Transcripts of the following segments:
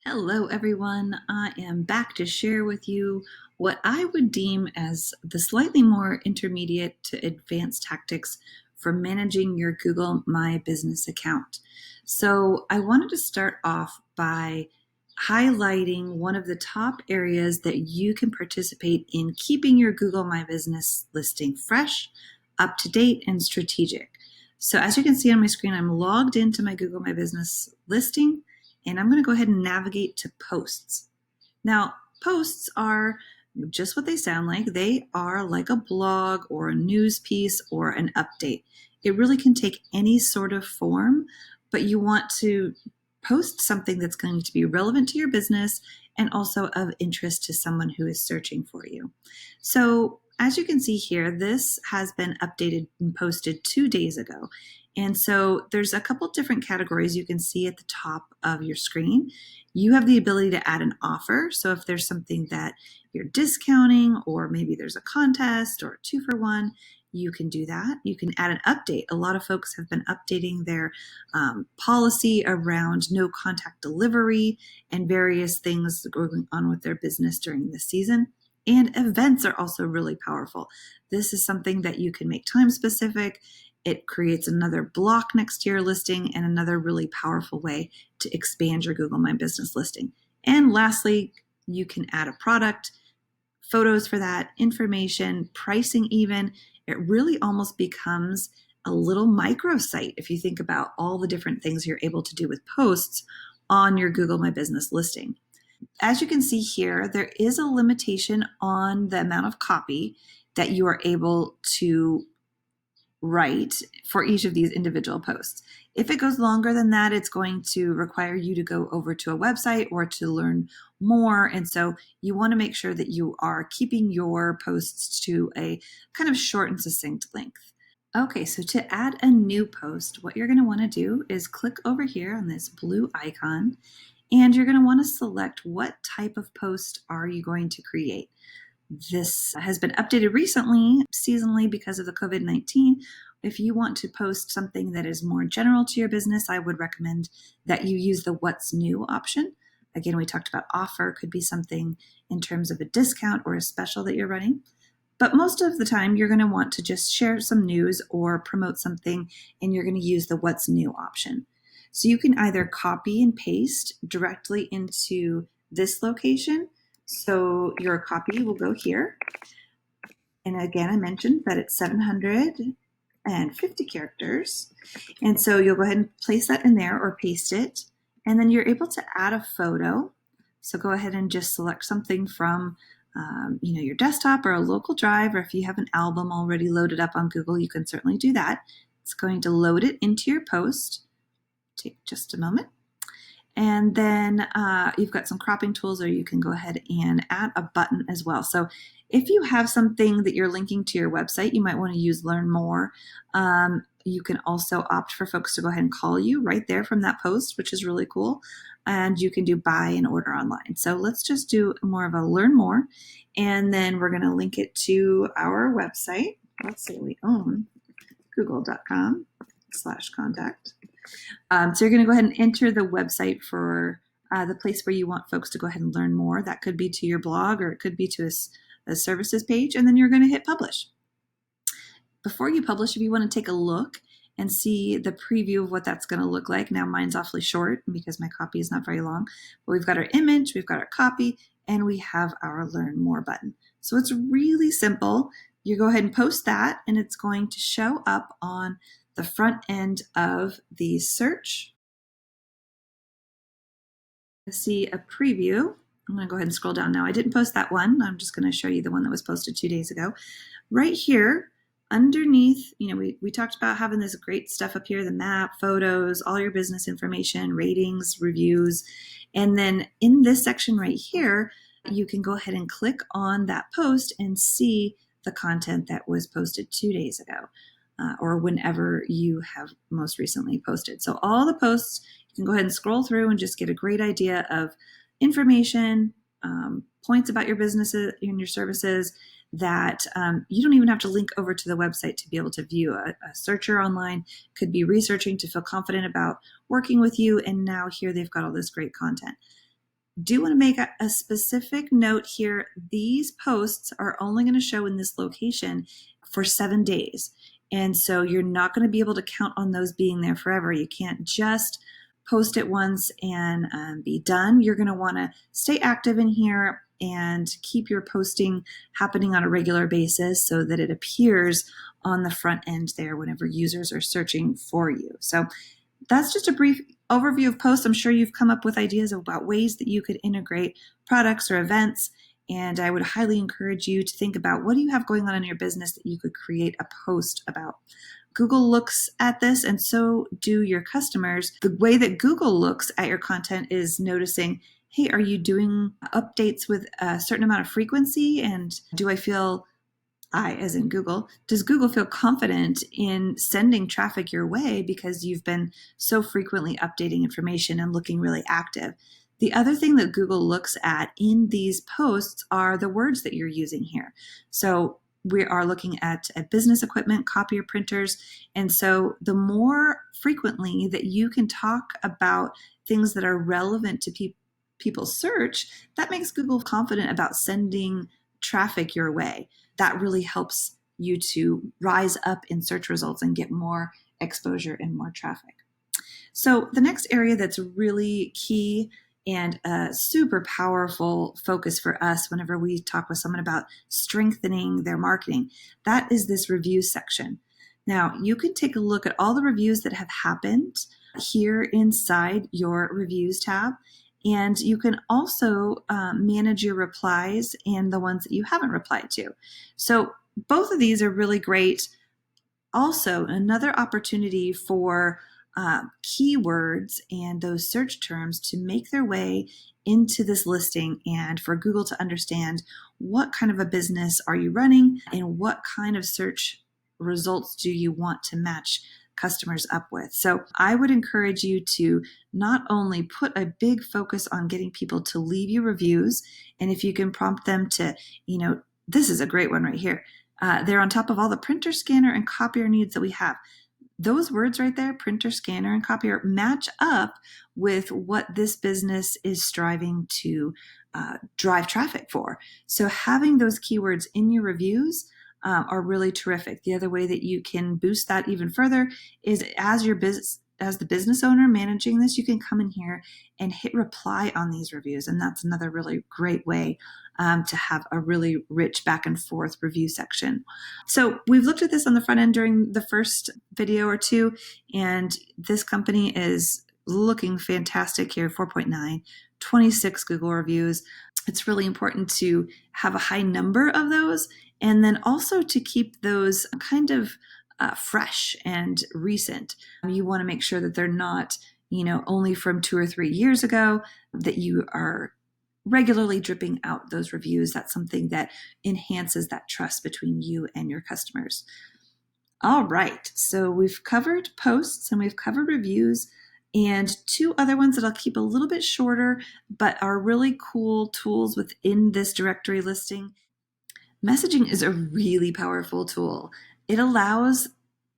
Hello, everyone. I am back to share with you what I would deem as the slightly more intermediate to advanced tactics for managing your Google My Business account. So, I wanted to start off by highlighting one of the top areas that you can participate in keeping your Google My Business listing fresh, up to date, and strategic. So, as you can see on my screen, I'm logged into my Google My Business listing. And I'm going to go ahead and navigate to posts. Now, posts are just what they sound like. They are like a blog or a news piece or an update. It really can take any sort of form, but you want to post something that's going to be relevant to your business and also of interest to someone who is searching for you. So, as you can see here, this has been updated and posted 2 days ago. And so there's a couple different categories you can see at the top of your screen. You have the ability to add an offer. So if there's something that you're discounting, or maybe there's a contest or a 2-for-1, you can do that. You can add an update. A lot of folks have been updating their policy around no contact delivery and various things going on with their business during this season. And events are also really powerful. This is something that you can make time specific. It creates another block next to your listing and another really powerful way to expand your Google My Business listing. And lastly, you can add a product, photos for that, information, pricing even. It really almost becomes a little microsite if you think about all the different things you're able to do with posts on your Google My Business listing. As you can see here, there is a limitation on the amount of copy that you are able to write for each of these individual posts. If it goes longer than that, it's going to require you to go over to a website or to learn more. And so you want to make sure that you are keeping your posts to a kind of short and succinct length. Okay, so to add a new post, what you're going to want to do is click over here on this blue icon, and you're going to want to select what type of post are you going to create. This has been updated recently, seasonally, because of the COVID-19. If you want to post something that is more general to your business, I would recommend that you use the What's New option. Again, we talked about offer, could be something in terms of a discount or a special that you're running. But most of the time, you're going to want to just share some news or promote something, and you're going to use the What's New option. So you can either copy and paste directly into this location. So your copy will go here. And again, I mentioned that it's 750 characters. And so you'll go ahead and place that in there or paste it. And then you're able to add a photo. So go ahead and just select something from your desktop or a local drive, or if you have an album already loaded up on Google, you can certainly do that. It's going to load it into your post. Take just a moment. And then you've got some cropping tools, or you can go ahead and add a button as well. So if you have something that you're linking to your website, you might want to use Learn More. You can also opt for folks to go ahead and call you right there from that post, which is really cool. And you can do buy and order online. So let's just do more of a Learn More. And then we're going to link it to our website. Let's say we own google.com/contact. So you're going to go ahead and enter the website for the place where you want folks to go ahead and learn more. That could be to your blog, or it could be to a services page, and then you're going to hit publish. Before you publish, if you want to take a look and see the preview of what that's going to look like. Now mine's awfully short because my copy is not very long, but we've got our image, we've got our copy, and we have our Learn More button. So it's really simple. You go ahead and post that, and it's going to show up on the front end of the search. See a preview. I'm going to go ahead and scroll down now. I didn't post that one. I'm just going to show you the one that was posted 2 days ago. Right here, underneath, we talked about having this great stuff up here, the map, photos, all your business information, ratings, reviews. And then in this section right here, you can go ahead and click on that post and see the content that was posted 2 days ago. Or whenever you have most recently posted. So all the posts, you can go ahead and scroll through and just get a great idea of information, points about your businesses and your services that you don't even have to link over to the website to be able to view. A searcher online could be researching to feel confident about working with you, and now here they've got all this great content. Do want to make a specific note here. These posts are only going to show in this location for 7 days. And so you're not going to be able to count on those being there forever. You can't just post it once and be done. You're going to want to stay active in here and keep your posting happening on a regular basis so that it appears on the front end there whenever users are searching for you. So that's just a brief overview of posts. I'm sure you've come up with ideas about ways that you could integrate products or events. And I would highly encourage you to think about, what do you have going on in your business that you could create a post about? Google looks at this, and so do your customers. The way that Google looks at your content is noticing, hey, are you doing updates with a certain amount of frequency? And do I feel, as in Google, does Google feel confident in sending traffic your way because you've been so frequently updating information and looking really active? The other thing that Google looks at in these posts are the words that you're using here. So we are looking at business equipment, copier printers. And so the more frequently that you can talk about things that are relevant to people's search, that makes Google confident about sending traffic your way. That really helps you to rise up in search results and get more exposure and more traffic. So the next area that's really key and a super powerful focus for us whenever we talk with someone about strengthening their marketing, that is this review section. Now, you can take a look at all the reviews that have happened here inside your reviews tab. And you can also manage your replies and the ones that you haven't replied to. So both of these are really great. Also, another opportunity for keywords and those search terms to make their way into this listing, and for Google to understand what kind of a business are you running and what kind of search results do you want to match customers up with. So I would encourage you to not only put a big focus on getting people to leave you reviews, and if you can prompt them to, this is a great one right here. They're on top of all the printer, scanner, and copier needs that we have. Those words right there, printer, scanner, and copier, match up with what this business is striving to drive traffic for. So having those keywords in your reviews are really terrific. The other way that you can boost that even further is as the business owner managing this, you can come in here and hit reply on these reviews. And that's another really great way to have a really rich back and forth review section. So we've looked at this on the front end during the first video or two, and this company is looking fantastic here, 4.9, 26 Google reviews. It's really important to have a high number of those, and then also to keep those kind of fresh and recent. You want to make sure that they're not, only from 2 or 3 years ago, that you are regularly dripping out those reviews. That's something that enhances that trust between you and your customers. All right, so we've covered posts and we've covered reviews, and 2 other ones that I'll keep a little bit shorter, but are really cool tools within this directory listing. Messaging is a really powerful tool. It allows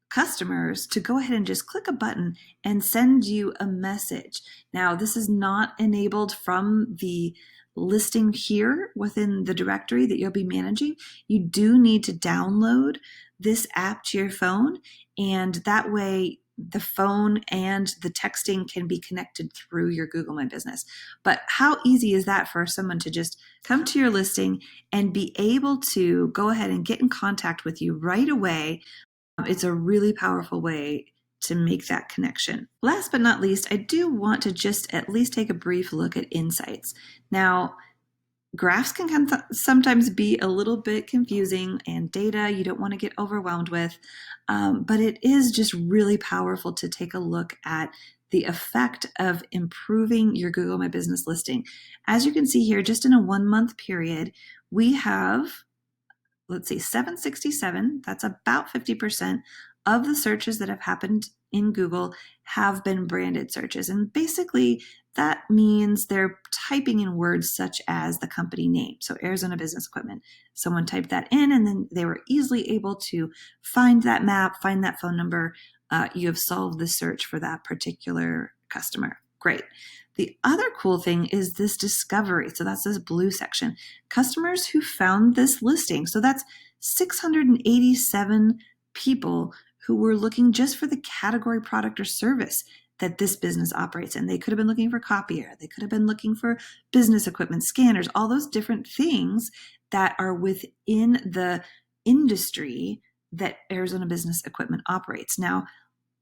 customers to go ahead and just click a button and send you a message. Now, this is not enabled from the listing here within the directory that you'll be managing. You do need to download this app to your phone, and that way the phone and the texting can be connected through your Google My Business. But how easy is that for someone to just come to your listing and be able to go ahead and get in contact with you right away? It's a really powerful way to make that connection. Last but not least, I do want to just at least take a brief look at insights. Now, graphs can sometimes be a little bit confusing, and data you don't want to get overwhelmed with, but it is just really powerful to take a look at the effect of improving your Google My Business listing. As you can see here, just in a 1-month period, we have, 767, that's about 50% of the searches that have happened in Google have been branded searches. And basically that means they're typing in words such as the company name. So Arizona Business Equipment, someone typed that in and then they were easily able to find that map, find that phone number. You have solved the search for that particular customer. Great. The other cool thing is this discovery. So that's this blue section. Customers who found this listing. So that's 687 people who were looking just for the category, product, or service that this business operates in. They could have been looking for copier. They could have been looking for business equipment, scanners, all those different things that are within the industry that Arizona Business Equipment operates. Now,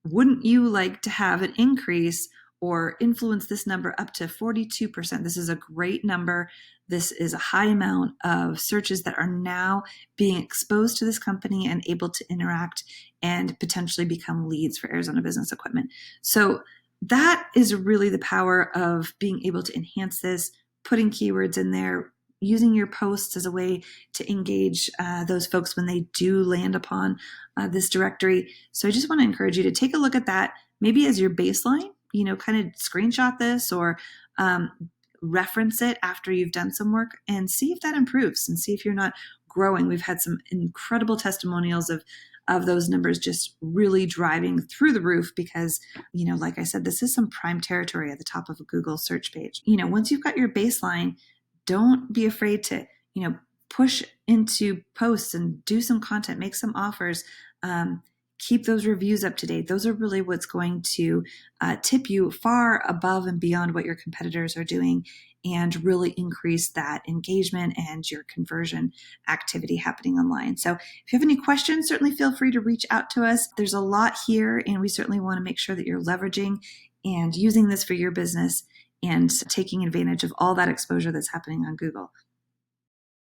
wouldn't you like to have an increase or influence this number up to 42%? This is a great number. This is a high amount of searches that are now being exposed to this company and able to interact and potentially become leads for Arizona Business Equipment. So that is really the power of being able to enhance this, putting keywords in there, using your posts as a way to engage those folks when they do land upon this directory. So I just want to encourage you to take a look at that, maybe as your baseline, kind of screenshot this or reference it after you've done some work and see if that improves and see if you're not growing. We've had some incredible testimonials of those numbers just really driving through the roof because, like I said, this is some prime territory at the top of a Google search page. Once you've got your baseline, don't be afraid to, push into posts and do some content, make some offers, keep those reviews up to date. Those are really what's going to tip you far above and beyond what your competitors are doing and really increase that engagement and your conversion activity happening online. So if you have any questions, certainly feel free to reach out to us. There's a lot here, and we certainly want to make sure that you're leveraging and using this for your business and taking advantage of all that exposure that's happening on Google.